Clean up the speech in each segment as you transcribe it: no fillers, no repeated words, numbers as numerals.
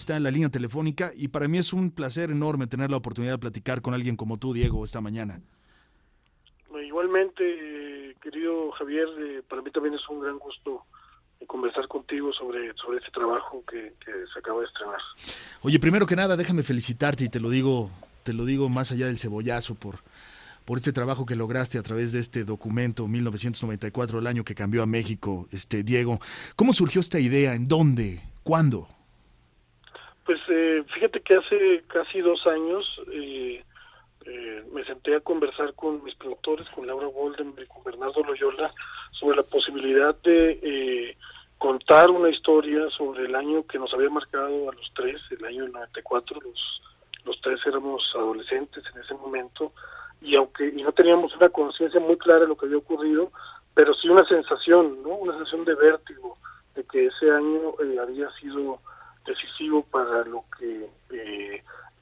está en la línea telefónica y para mí es un placer enorme tener la oportunidad de platicar con alguien como tú, Diego, esta mañana. Igualmente, querido Javier, para mí también es un gran gusto conversar contigo sobre este trabajo que se acaba de estrenar. Oye, primero que nada, déjame felicitarte y te lo digo más allá del cebollazo por este trabajo que lograste a través de este documento 1994, el año que cambió a México, Diego. ¿Cómo surgió esta idea? ¿En dónde? ¿Cuándo? Pues fíjate que hace casi 2 años me senté a conversar con mis productores, con Laura Goldenberg y con Bernardo Loyola, sobre la posibilidad de contar una historia sobre el año que nos había marcado a los tres, el año del 94. Los tres éramos adolescentes en ese momento, y no teníamos una conciencia muy clara de lo que había ocurrido, pero sí una sensación, ¿no? Una sensación de vértigo, de que ese año había sido decisivo para lo que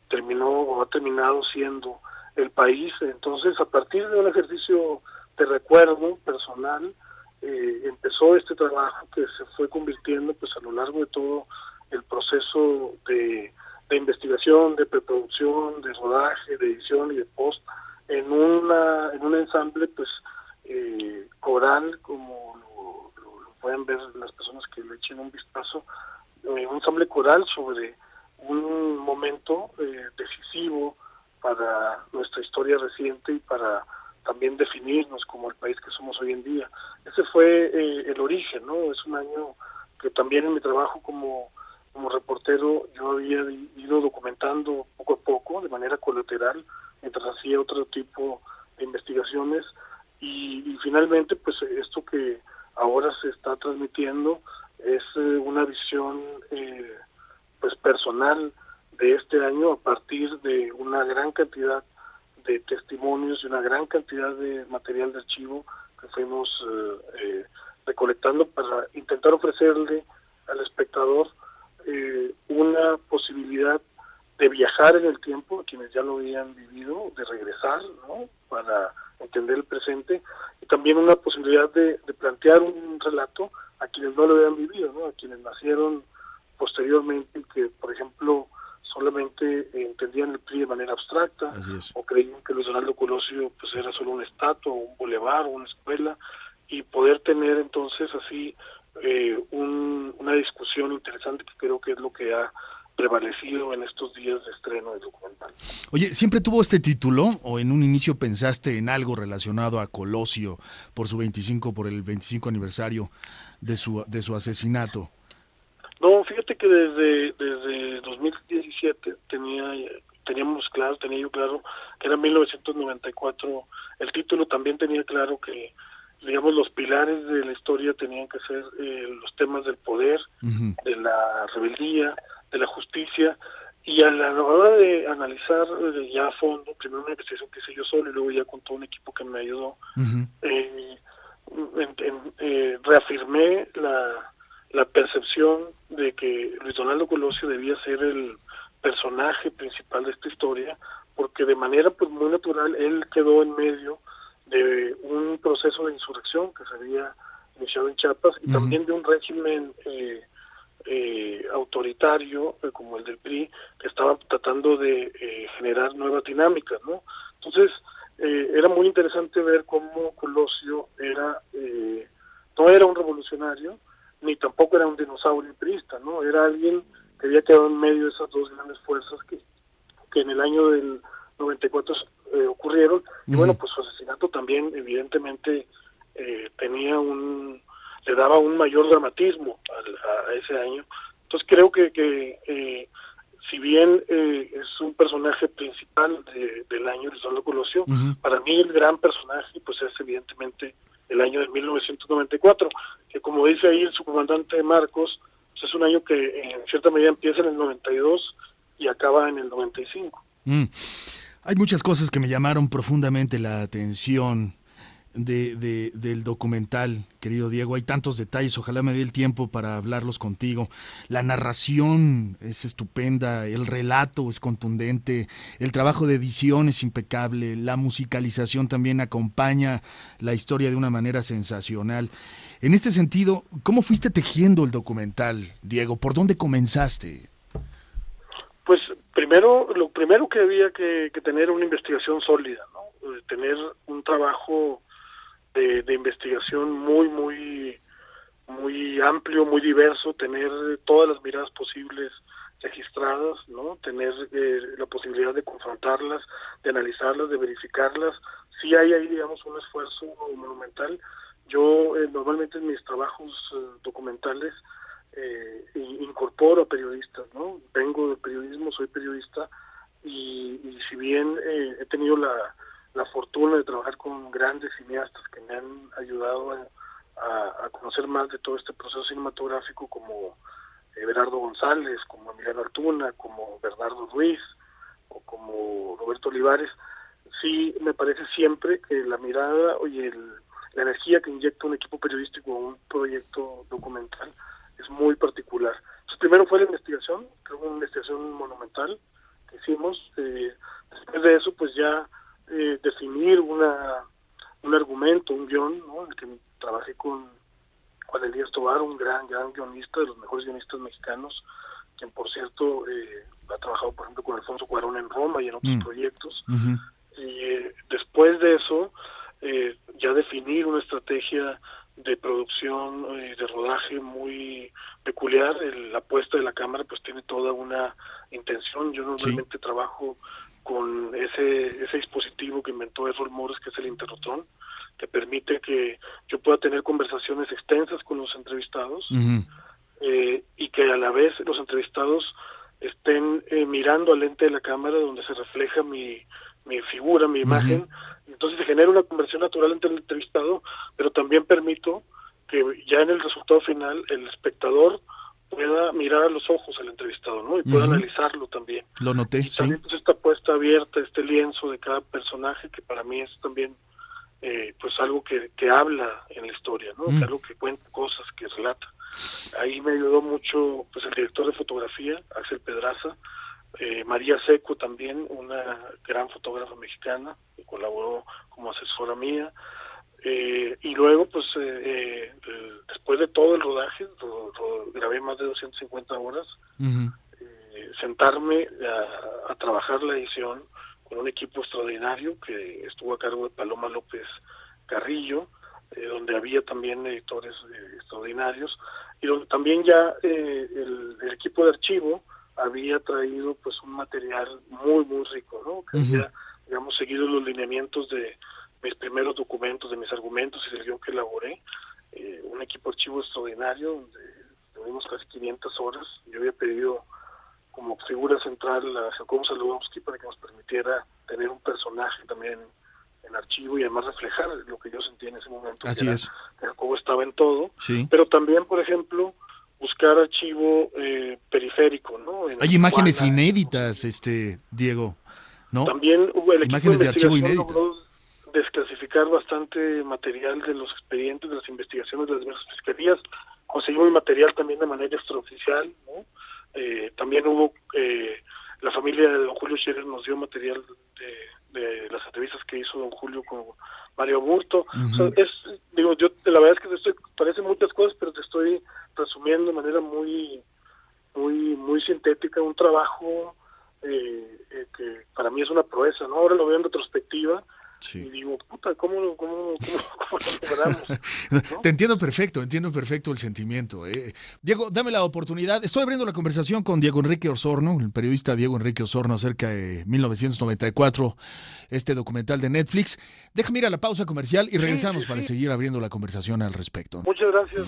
terminó o ha terminado siendo el país. Entonces, a partir de un ejercicio de recuerdo personal, empezó este trabajo que se fue convirtiendo, pues, a lo largo de todo el proceso de investigación, de preproducción, de rodaje, de edición y de post, en un ensamble, pues, coral, como lo pueden ver las personas que le echen un vistazo, un ensamble coral sobre un momento decisivo para nuestra historia reciente y para también definirnos como el país que somos hoy en día. Ese fue el origen, ¿no? Es un año que también en mi trabajo como reportero yo había ido documentando poco a poco, de manera colateral, mientras hacía otro tipo de investigaciones, y finalmente, pues, esto que ahora se está transmitiendo es una visión pues personal de este año, a partir de una gran cantidad de testimonios y una gran cantidad de material de archivo que fuimos recolectando para intentar ofrecerle al espectador una posibilidad de viajar en el tiempo, a quienes ya lo habían vivido, de regresar, ¿no?, para entender el presente, y también una posibilidad de plantear un relato a quienes no lo habían vivido, ¿no?, a quienes nacieron posteriormente y que, por ejemplo, solamente entendían el PRI de manera abstracta, o creían que Luis Donaldo Colosio, pues, era solo una estatua, un bulevar o una escuela, y poder tener entonces así una discusión interesante, que creo que es lo que ha prevalecido en estos días de estreno del documental. Oye, ¿siempre tuvo este título o en un inicio pensaste en algo relacionado a Colosio por el 25 aniversario de su asesinato? No, fíjate que desde 2017 tenía yo claro que era 1994. El título también tenía claro que, digamos, los pilares de la historia tenían que ser los temas del poder, uh-huh, de la rebeldía, de la justicia, y a la hora de analizar ya a fondo, primero una investigación que hice yo solo y luego ya con todo un equipo que me ayudó, uh-huh, reafirmé la percepción de que Luis Donaldo Colosio debía ser el personaje principal de esta historia, porque de manera, pues, muy natural él quedó en medio de un proceso de insurrección que se había iniciado en Chiapas, y uh-huh, también de un régimen autoritario como el del PRI, que estaba tratando de generar nuevas dinámicas, ¿no? Entonces era muy interesante ver cómo Colosio no era un revolucionario, ni tampoco era un dinosaurio priista, ¿no? Era alguien que había quedado en medio de esas dos grandes fuerzas que en el año del 94 ocurrieron, y bueno, pues su asesinato también evidentemente le daba un mayor dramatismo a ese año. Entonces creo que si bien es un personaje principal del año, Luis Donaldo Colosio, uh-huh, para mí el gran personaje, pues, es evidentemente el año de 1994, que, como dice ahí el subcomandante Marcos, pues es un año que en cierta medida empieza en el 92 y acaba en el 95. Hay muchas cosas que me llamaron profundamente la atención del documental, querido Diego. Hay tantos detalles, ojalá me dé el tiempo para hablarlos contigo. La narración es estupenda, el relato es contundente, el trabajo de edición es impecable, la musicalización también acompaña la historia de una manera sensacional. En este sentido, ¿cómo fuiste tejiendo el documental, Diego? ¿Por dónde comenzaste? lo primero que había que tener una investigación sólida, ¿no? Tener un trabajo de investigación muy amplio, muy diverso, tener todas las miradas posibles registradas, ¿no? Tener la posibilidad de confrontarlas, de analizarlas, de verificarlas. Sí hay ahí, digamos, un esfuerzo monumental. Yo normalmente en mis trabajos documentales incorporo a periodistas, ¿no? Vengo del periodismo, soy periodista, y si bien he tenido la fortuna de trabajar con grandes cineastas que me han ayudado a conocer más de todo este proceso cinematográfico, como Everardo González, como Emiliano Artuna, como Bernardo Ruiz o como Roberto Olivares, sí me parece siempre que la mirada y la energía que inyecta un equipo periodístico a un proyecto documental es muy particular. Entonces, primero fue la investigación, creo que una investigación monumental que hicimos. Después de eso, pues ya definir un argumento, un guión, ¿no? En el que trabajé con Juan Elías Tovar, un gran guionista, de los mejores guionistas mexicanos, quien por cierto ha trabajado, por ejemplo, con Alfonso Cuarón en Roma y en otros proyectos. Uh-huh. Y después de eso, ya definir una estrategia de producción, de rodaje muy peculiar. La apuesta de la cámara pues tiene toda una intención. Yo normalmente trabajo con ese dispositivo que inventó Errol Morris, que es el interrotron, que permite que yo pueda tener conversaciones extensas con los entrevistados, uh-huh, y que a la vez los entrevistados estén mirando al lente de la cámara donde se refleja mi figura, mi imagen. Uh-huh. Entonces se genera una conversación natural entre el entrevistado, pero también permito que ya en el resultado final el espectador pueda mirar a los ojos al entrevistado, ¿no? Y pueda uh-huh analizarlo también. Lo noté, y también pues esta puesta abierta, este lienzo de cada personaje, que para mí es también pues algo que habla en la historia, ¿no? Que algo que cuenta cosas, que relata. Ahí me ayudó mucho pues el director de fotografía, Axel Pedraza, María Seco también, una gran fotógrafa mexicana, que colaboró como asesora mía. Y luego pues después de todo el rodaje, grabé más de 250 horas, uh-huh, sentarme a trabajar la edición con un equipo extraordinario que estuvo a cargo de Paloma López Carrillo, donde había también editores extraordinarios, y donde también ya el equipo de archivo había traído pues un material muy rico, ¿no? Que uh-huh había, digamos, seguido los lineamientos de mis primeros documentos, de mis argumentos y del guión que elaboré. Un equipo archivo extraordinario, donde tuvimos casi 500 horas. Yo había pedido como figura central a Jacobo Saludowski para que nos permitiera tener un personaje también en archivo y además reflejar lo que yo sentía en ese momento. Así es. Que Jacobo estaba en todo, sí, pero también, por ejemplo, buscar archivo periférico, ¿no? Hay imágenes inéditas, Diego, ¿no? También hubo el imágenes de archivo inéditas. Logró desclasificar bastante material de los expedientes, de las investigaciones de las diversas fiscalías. Conseguimos material también de manera extraoficial, ¿no? También hubo, la familia de don Julio Scherer nos dio material de las entrevistas que hizo don Julio con Mario Burto. Uh-huh. O sea, yo la verdad es que parecen muchas cosas, pero te estoy resumiendo de manera muy sintética un trabajo que para mí es una proeza, ¿no? Ahora lo veo en retrospectiva. Sí. Y digo, puta, ¿cómo lo logramos? ¿No? Te entiendo perfecto el sentimiento. Diego, dame la oportunidad. Estoy abriendo la conversación con Diego Enrique Osorno, el periodista Diego Enrique Osorno, acerca de 1994, este documental de Netflix. Déjame ir a la pausa comercial y regresamos para seguir abriendo la conversación al respecto. Muchas gracias.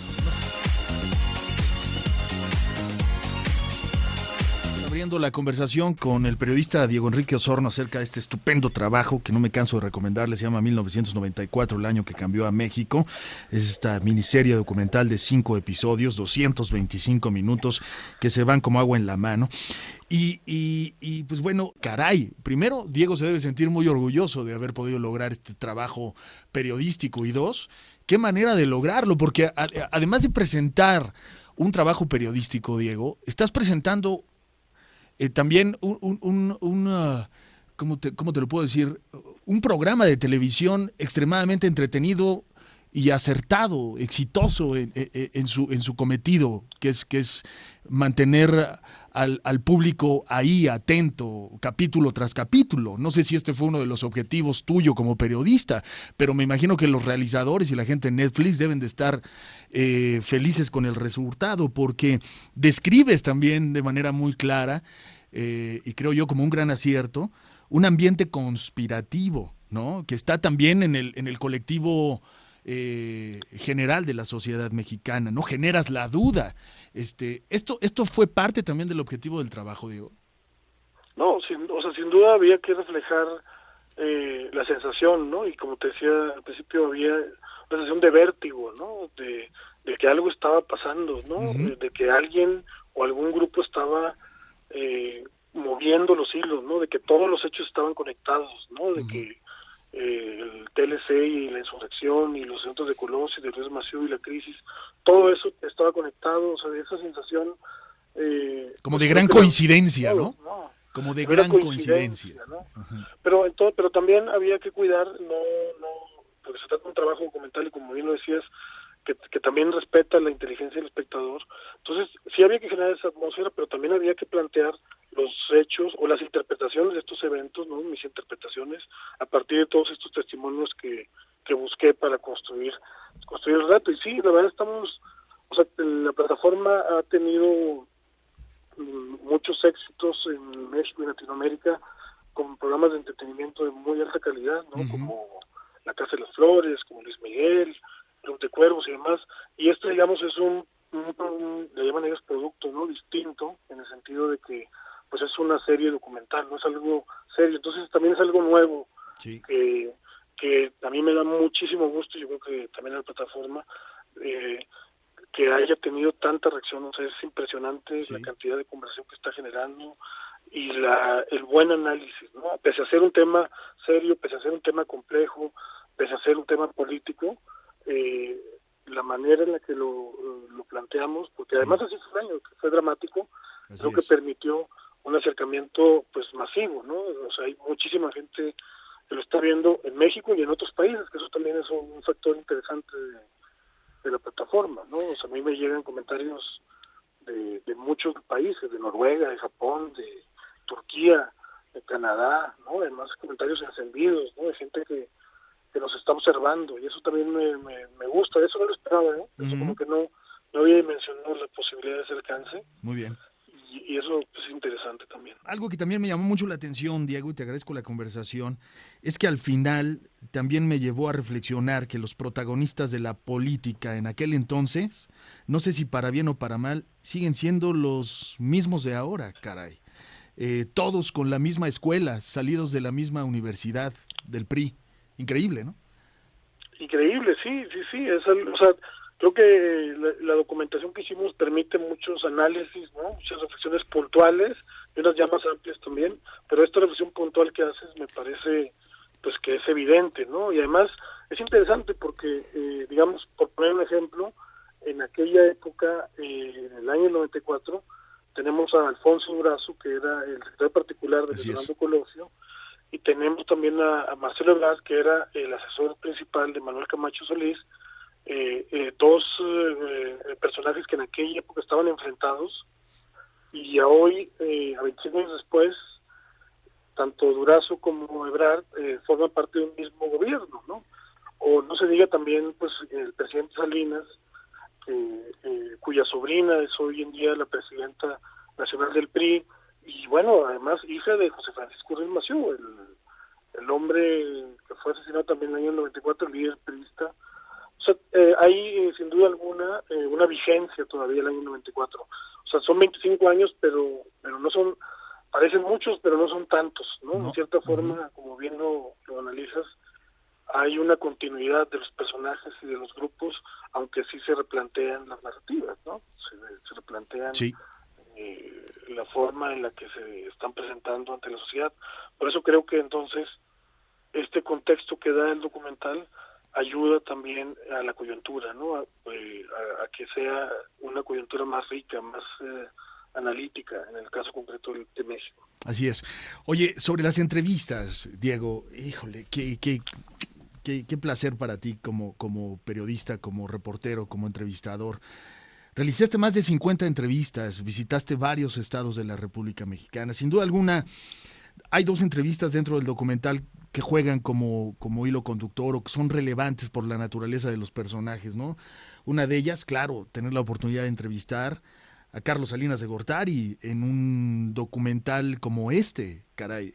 Abriendo la conversación con el periodista Diego Enrique Osorno acerca de este estupendo trabajo que no me canso de recomendarle. Se llama 1994, el año que cambió a México. Es esta miniserie documental de 5 episodios, 225 minutos que se van como agua en la mano. Y pues bueno, caray, primero Diego se debe sentir muy orgulloso de haber podido lograr este trabajo periodístico, y dos, qué manera de lograrlo, porque además de presentar un trabajo periodístico, Diego, estás presentando también ¿cómo te lo puedo decir? Un programa de televisión extremadamente entretenido y acertado, exitoso en su cometido, que es mantener al público ahí atento, capítulo tras capítulo. No sé si este fue uno de los objetivos tuyo como periodista, pero me imagino que los realizadores y la gente de Netflix deben de estar felices con el resultado, porque describes también de manera muy clara, y creo yo como un gran acierto, un ambiente conspirativo, ¿no? Que está también en el colectivo general de la sociedad mexicana, ¿no? Generas la duda. Esto fue parte también del objetivo del trabajo, Diego. No, o sea, sin duda había que reflejar la sensación, ¿no? Y como te decía al principio, había una sensación de vértigo, ¿no? De que algo estaba pasando, ¿no? Uh-huh. De que alguien o algún grupo estaba moviendo los hilos, ¿no? De que todos los hechos estaban conectados, ¿no? De Uh-huh. que el TLC y la insurrección y los centros de Colosio y del Río Massieu y la crisis, todo eso estaba conectado, o sea, de esa sensación como pues de creo gran que coincidencia, todos, ¿no? ¿no? Como de No era gran coincidencia. coincidencia, ¿no? Uh-huh. Pero también había que cuidar, no, porque se trata de un trabajo documental y como bien lo decías, que también respeta la inteligencia del espectador. Entonces, sí había que generar esa atmósfera, pero también había que plantear los hechos o las interpretaciones de estos eventos, ¿no? Mis interpretaciones, a partir de todos estos testimonios que busqué para construir el relato. Y sí, la verdad o sea, la plataforma ha tenido muchos éxitos en México y Latinoamérica con programas de entretenimiento de muy alta calidad, ¿no? Uh-huh. Como La Casa de las Flores, como Luis Miguel, Club de Cuervos y demás. Y este, digamos, es le llaman ellos producto, ¿no? Distinto, en el sentido de que pues es una serie documental, no es algo serio. Entonces también es algo nuevo, Sí. que a mí me da muchísimo gusto, yo creo que también a la plataforma, que haya tenido tanta reacción. O sea, es impresionante la Sí. cantidad de conversación que está generando y el buen análisis, ¿no? Pese a ser un tema serio, pese a ser un tema complejo, pese a ser un tema político, la manera en la que lo planteamos, porque Sí. además así fue un año que fue dramático, Así creo que es. permitió un acercamiento pues masivo, ¿no? O sea, hay muchísima gente que lo está viendo en México y en otros países, que eso también es un factor interesante de la plataforma, ¿no? O sea, a mí me llegan comentarios de muchos países, de Noruega, de Japón, de Turquía, de Canadá, ¿no? Además comentarios encendidos, ¿no? De gente que nos está observando, y eso también me gusta, eso no lo esperaba, ¿no? Eso como Uh-huh. que no había dimensionado la posibilidad de ese alcance, Muy bien. y eso pues, es interesante también. Algo que también me llamó mucho la atención, Diego, y te agradezco la conversación, es que al final también me llevó a reflexionar que los protagonistas de la política en aquel entonces, no sé si para bien o para mal, siguen siendo los mismos de ahora, caray. Todos con la misma escuela, salidos de la misma universidad, del PRI. Increíble, ¿no? Increíble, sí, o sea, creo que la documentación que hicimos permite muchos análisis, ¿no? Muchas reflexiones puntuales y unas ya más amplias también, pero esta reflexión puntual que haces me parece pues que es evidente, ¿no? Y además es interesante porque, digamos, por poner un ejemplo, en aquella época, en el año 94, tenemos a Alfonso Durazo, que era el secretario particular de Así es. Fernando Colosio, y tenemos también a Marcelo Ebrard, que era el asesor principal de Manuel Camacho Solís, dos personajes que en aquella época estaban enfrentados, y a hoy, a 25 años después, tanto Durazo como Ebrard forman parte de un mismo gobierno, ¿no? O no se diga también, pues, el presidente Salinas, cuya sobrina es hoy en día la presidenta nacional del PRI, y bueno, además hija de José Francisco Ruiz Massieu, el hombre que fue asesinado también en el año 94, el líder priista. O sea, hay sin duda alguna una vigencia todavía el año 94. O sea, son 25 años, pero no son, parecen muchos, pero no son tantos, ¿no? En No. cierta Uh-huh. forma, como bien lo analizas, hay una continuidad de los personajes y de los grupos, aunque sí se replantean las narrativas, ¿no? Se replantean Sí. la forma en la que se están presentando ante la sociedad. Por eso creo que entonces este contexto que da el documental ayuda también a la coyuntura, ¿no? A que sea una coyuntura más rica, más analítica, en el caso concreto de México. Así es. Oye, sobre las entrevistas, Diego, híjole, qué placer para ti como periodista, como reportero, como entrevistador. Realizaste más de 50 entrevistas, visitaste varios estados de la República Mexicana. Sin duda alguna, hay 2 entrevistas dentro del documental que juegan como hilo conductor o que son relevantes por la naturaleza de los personajes, ¿no? Una de ellas, claro, tener la oportunidad de entrevistar a Carlos Salinas de Gortari en un documental como este, caray.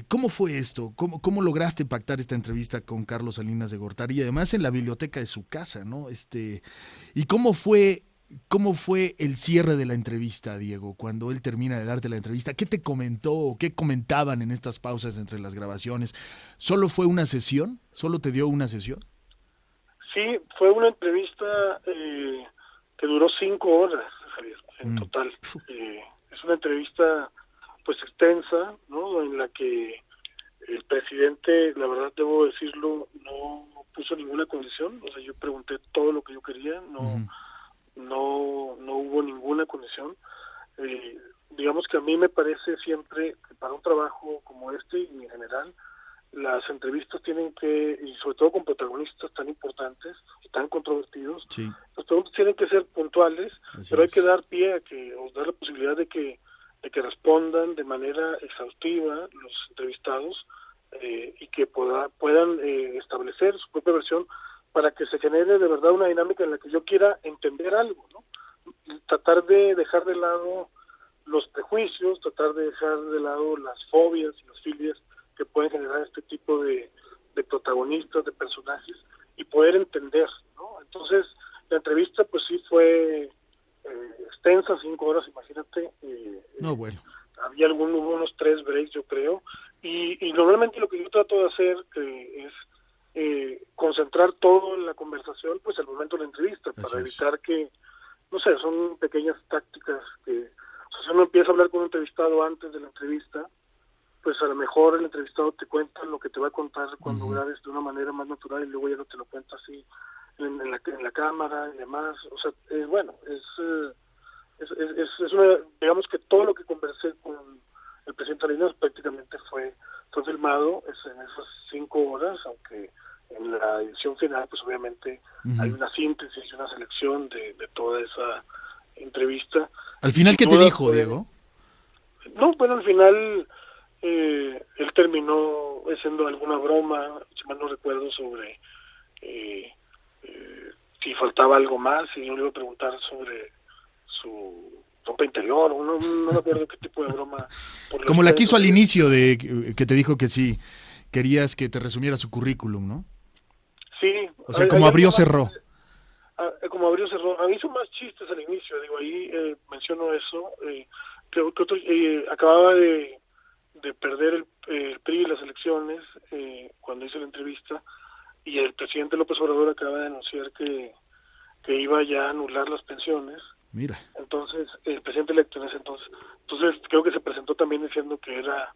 ¿Cómo fue esto? ¿Cómo lograste pactar esta entrevista con Carlos Salinas de Gortari? Y además en la biblioteca de su casa, ¿no? ¿Y cómo fue el cierre de la entrevista, Diego? Cuando él termina de darte la entrevista, ¿qué te comentó o qué comentaban en estas pausas entre las grabaciones? ¿Solo fue una sesión? ¿Solo te dio una sesión? Sí, fue una entrevista que duró 5 horas, Javier, en total. Es una entrevista pues extensa, ¿no? En la que el presidente, la verdad debo decirlo, no puso ninguna condición. O sea, yo pregunté todo lo que yo quería, no hubo ninguna condición. Digamos que a mí me parece siempre que para un trabajo como este y en general, las entrevistas tienen que, y sobre todo con protagonistas tan importantes y tan controvertidos, sí, los preguntas tienen que ser puntuales, pero hay que dar pie a o dar la posibilidad de que respondan de manera exhaustiva los entrevistados y que puedan establecer su propia versión para que se genere de verdad una dinámica en la que yo quiera entender algo, ¿no? Tratar de dejar de lado los prejuicios, tratar de dejar de lado las fobias y las filias que pueden generar este tipo de protagonistas, de personajes, y poder entender, ¿no? Entonces, la entrevista pues sí fue extensa, 5 horas, imagínate. No, bueno. Hubo unos 3 breaks, yo creo, y normalmente lo que yo trato de hacer es concentrar todo en la conversación, pues al momento de la entrevista, para evitar que, no sé, son pequeñas tácticas que, o sea, si uno empieza a hablar con un entrevistado antes de la entrevista, pues a lo mejor el entrevistado te cuenta lo que te va a contar cuando grabes de una manera más natural y luego ya no te lo cuenta así en la cámara y demás. O sea, bueno, es una, digamos que todo lo que conversé con el presidente Salinas prácticamente fue filmado en esas 5 horas, aunque en la edición final pues obviamente hay una síntesis y una selección de toda esa entrevista. ¿Al final qué te dijo, Diego? No, bueno, al final él terminó haciendo alguna broma, si mal no recuerdo, sobre si faltaba algo más, y yo le iba a preguntar sobre su ropa interior, no me acuerdo qué tipo de broma. Como la quiso al inicio, que te dijo que sí, querías que te resumiera su currículum, ¿no? Sí. O sea, como abrió, cerró. Como abrió, cerró. A mí hizo más chistes al inicio, digo, ahí menciono eso. Creo que acababa de perder el PRI las elecciones cuando hice la entrevista, y el presidente López Obrador acaba de anunciar que iba ya a anular las pensiones. Mira. Entonces, el presidente electo en ese entonces creo que se presentó también diciendo que era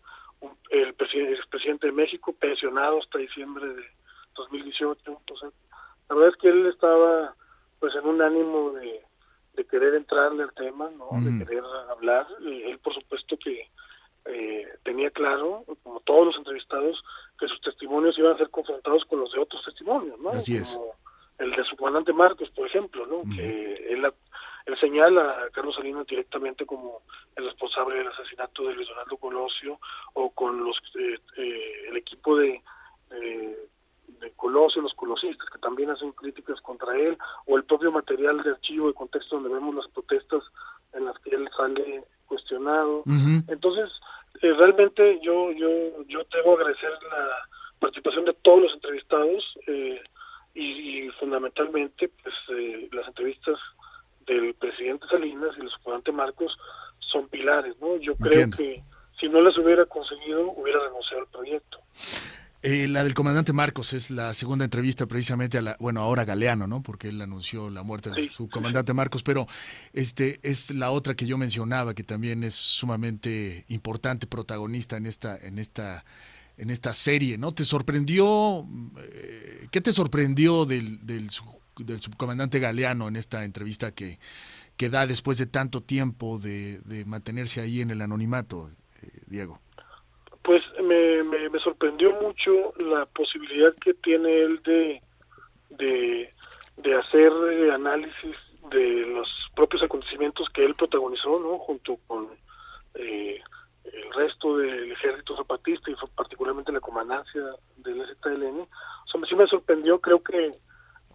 el expresidente de México, pensionado hasta diciembre de 2018. Entonces, la verdad es que él estaba pues en un ánimo de querer entrarle al tema, ¿no? De querer hablar. Él, por supuesto, que tenía claro, como todos los entrevistados, que sus testimonios iban a ser confrontados con los de otros testimonios, ¿no? Así es. Como el de su comandante Marcos, por ejemplo, ¿no? Que él señala a Carlos Salinas directamente como el responsable del asesinato de Luis Donaldo Colosio, o con el equipo de Colosio, los colosistas, que también hacen críticas contra él, o el propio material de archivo de contexto donde vemos las protestas en las que él sale cuestionado. Entonces, realmente yo debo agradecer la participación de todos los entrevistados y fundamentalmente pues las entrevistas del presidente Salinas y del comandante Marcos son pilares, ¿no? Yo creo que si no las hubiera conseguido, hubiera renunciado al proyecto. La del comandante Marcos es la segunda entrevista precisamente ahora Galeano, ¿no? Porque él anunció la muerte de su comandante Marcos, pero es la otra que yo mencionaba, que también es sumamente importante, protagonista en esta serie, ¿no? ¿Te sorprendió? ¿Qué te sorprendió del subcomandante Galeano en esta entrevista que da después de tanto tiempo de mantenerse ahí en el anonimato, Diego? Pues me sorprendió mucho la posibilidad que tiene él de hacer análisis de los propios acontecimientos que él protagonizó, ¿no? Junto con el resto del ejército zapatista y particularmente la comandancia del EZLN. O sea, sí me sorprendió. Creo que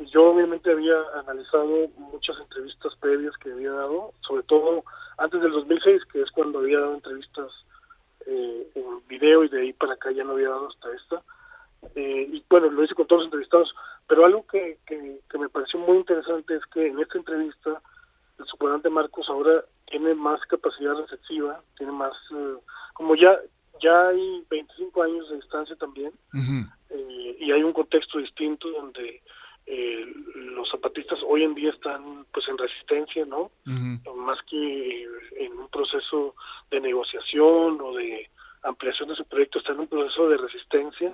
yo obviamente había analizado muchas entrevistas previas que había dado, sobre todo antes del 2006, que es cuando había dado entrevistas en video, y de ahí para acá ya no había dado hasta esta. Y bueno, lo hice con todos los entrevistados, pero algo que me pareció muy interesante es que en esta entrevista el subcomandante Marcos ahora tiene más capacidad receptiva, tiene más, como ya hay 25 años de distancia también, y hay un contexto distinto donde los zapatistas hoy en día están pues en resistencia, ¿no? Más que en un proceso de negociación o de ampliación de su proyecto, están en un proceso de resistencia,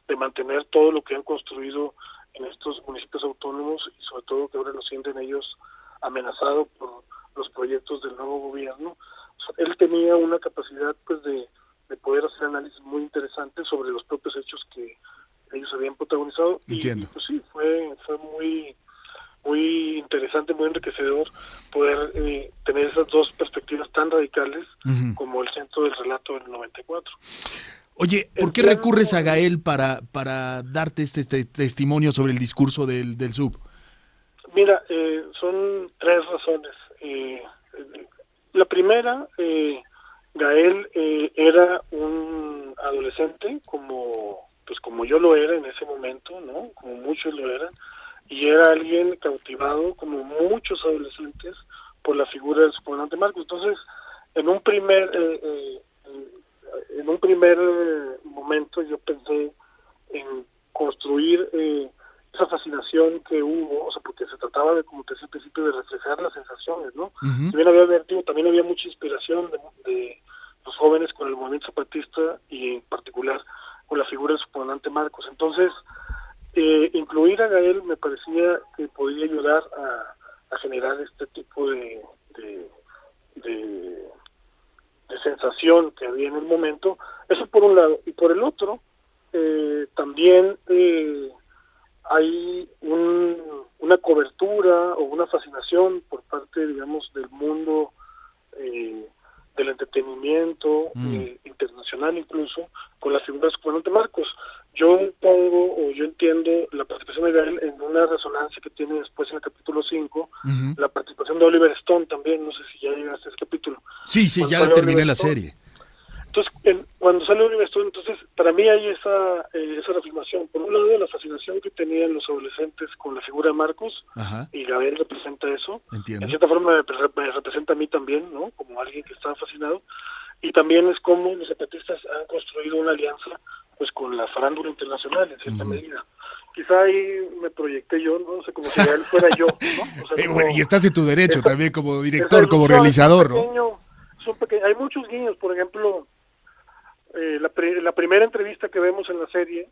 de mantener todo lo que han construido en estos municipios autónomos, y sobre todo que ahora lo sienten ellos amenazado por los proyectos del nuevo gobierno. O sea, él tenía una capacidad pues de poder hacer análisis muy interesantes sobre los propios hechos que ellos habían protagonizado. Entiendo. Y pues sí, fue muy interesante, muy enriquecedor poder tener esas dos perspectivas tan radicales como el centro del relato del 94. Oye, ¿por qué recurres a Gael para darte este testimonio sobre el discurso del sub? Mira, son tres razones. La primera, Gael era un adolescente como yo lo era en ese momento, ¿no? Como muchos lo eran, y era alguien cautivado, como muchos adolescentes, por la figura del subcomandante Marcos. Entonces, en un primer momento yo pensé en construir esa fascinación que hubo, o sea, porque se trataba de, como te decía al principio, de reflejar las sensaciones, ¿no? Si bien había advertido, también había mucha inspiración de los jóvenes con el movimiento zapatista, y en particular con la figura del subcomandante Marcos. Entonces, incluir a Gael me parecía que podía ayudar a generar este tipo de sensación que había en el momento. Eso por un lado. Y por el otro, también hay una cobertura o una fascinación por parte, digamos, del mundo del entretenimiento internacional, incluso con las figuras del subcomandante Marcos. Yo entiendo la participación de Gael en una resonancia que tiene después en el capítulo 5, la participación de Oliver Stone también. No sé si ya llegaste a ese capítulo. Sí, ya terminé la serie. Entonces, cuando sale Oliver Stone, entonces, para mí hay esa reafirmación. Por un lado, la fascinación que tenían los adolescentes con la figura de Marcos, y Gael representa eso. Entiendo. En cierta forma me representa a mí también, ¿no? Como alguien que estaba fascinado. Y también es como los zapatistas han construido una alianza pues con la farándula internacional, en cierta medida. Quizá ahí me proyecté yo, ¿no? O sea, como si Gael fuera yo, ¿no? O sea, bueno, y estás en tu derecho también como director, como realizador, ¿no? Hay muchos guiños. Por ejemplo, la primera entrevista que vemos en la serie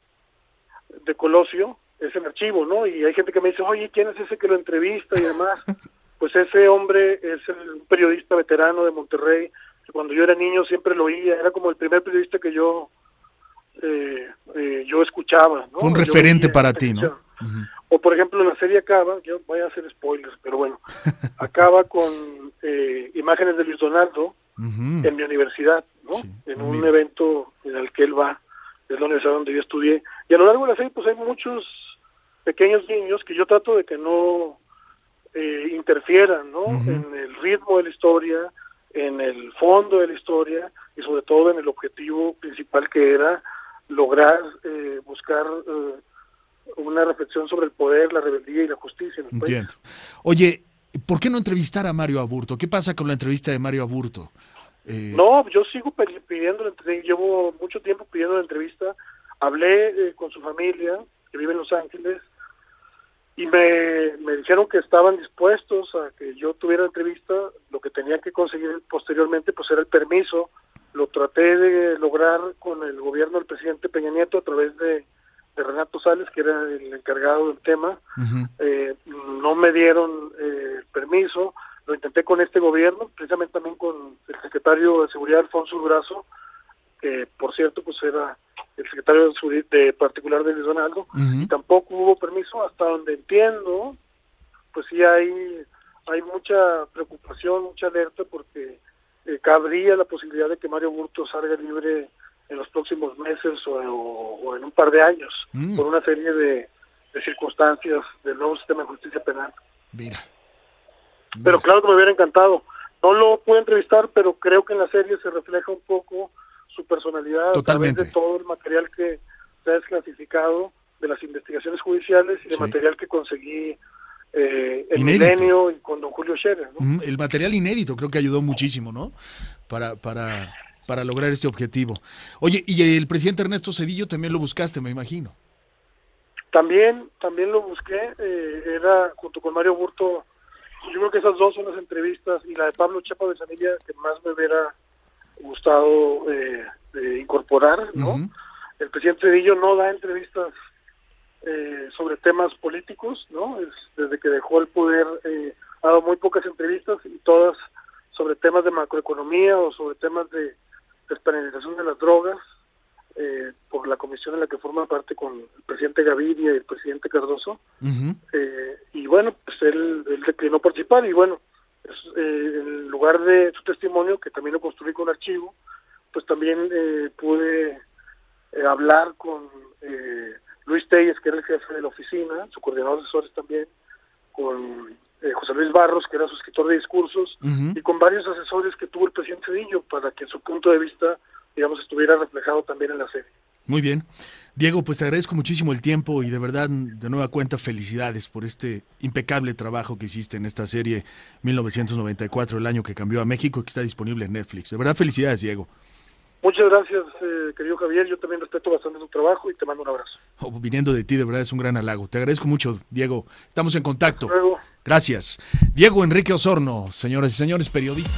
de Colosio es en archivo, ¿no? Y hay gente que me dice, oye, ¿quién es ese que lo entrevista y demás? Pues ese hombre es el periodista veterano de Monterrey, que cuando yo era niño siempre lo oía, era como el primer periodista que yo escuchaba, ¿no? Fue un referente para ti, ¿no? O por ejemplo, la serie acaba, yo voy a hacer spoilers, pero bueno, acaba con imágenes de Luis Donaldo en mi universidad, ¿no? Sí, en un evento en el que él va, es la universidad donde yo estudié, y a lo largo de la serie pues hay muchos pequeños guiños que yo trato de que no interfieran, ¿no? En el ritmo de la historia, en el fondo de la historia, y sobre todo en el objetivo principal, que era lograr buscar una reflexión sobre el poder, la rebeldía y la justicia en el país. Entiendo. Oye, ¿por qué no entrevistar a Mario Aburto? ¿Qué pasa con la entrevista de Mario Aburto? No, yo sigo pidiendo, llevo mucho tiempo pidiendo la entrevista. Hablé con su familia, que vive en Los Ángeles, y me dijeron que estaban dispuestos a que yo tuviera la entrevista. Lo que tenía que conseguir posteriormente pues era el permiso. Lo traté de lograr con el gobierno del presidente Peña Nieto a través de Renato Sales, que era el encargado del tema. No me dieron permiso. Lo intenté con este gobierno, precisamente también con el secretario de Seguridad, Alfonso Durazo, que por cierto pues era el secretario de particular de Luis Donaldo, y tampoco hubo permiso. Hasta donde entiendo, pues sí hay mucha preocupación, mucha alerta, porque cabría la posibilidad de que Mario Burto salga libre en los próximos meses o en un par de años, por una serie de circunstancias del nuevo sistema de justicia penal. Mira. Pero claro que me hubiera encantado. No lo pude entrevistar, pero creo que en la serie se refleja un poco su personalidad. Totalmente. A través de todo el material que se ha desclasificado de las investigaciones judiciales y de material que conseguí en Milenio y con don Julio Scherer, ¿no? El material inédito creo que ayudó muchísimo, ¿no? Para lograr este objetivo. Oye, y el presidente Ernesto Zedillo también lo buscaste, me imagino. También lo busqué, era junto con Mario Burto. Yo creo que esas dos son las entrevistas, y la de Pablo Chepa de Sanilla, que más me hubiera gustado incorporar, ¿no? El presidente Zedillo no da entrevistas sobre temas políticos, ¿no? Desde que dejó el poder ha dado muy pocas entrevistas, y todas sobre temas de macroeconomía o sobre temas de despenalización de las drogas, por la comisión en la que forma parte con el presidente Gaviria y el presidente Cardoso. Y bueno, pues él declinó participar, y bueno, en lugar de su testimonio, que también lo construí con archivo, pues también pude hablar con Luis Telles, que era el jefe de la oficina, su coordinador de asesores también, con José Luis Barros, que era su escritor de discursos, y con varios asesores que tuvo el presidente Zedillo, para que su punto de vista, digamos, estuviera reflejado también en la serie. Muy bien. Diego, pues te agradezco muchísimo el tiempo, y de verdad, de nueva cuenta, felicidades por este impecable trabajo que hiciste en esta serie 1994, el año que cambió a México, que está disponible en Netflix. De verdad, felicidades, Diego. Muchas gracias, querido Javier. Yo también respeto bastante tu trabajo y te mando un abrazo. Viniendo de ti, de verdad, es un gran halago. Te agradezco mucho, Diego. Estamos en contacto. Hasta luego. Gracias. Diego Enrique Osorno, señoras y señores, periodista.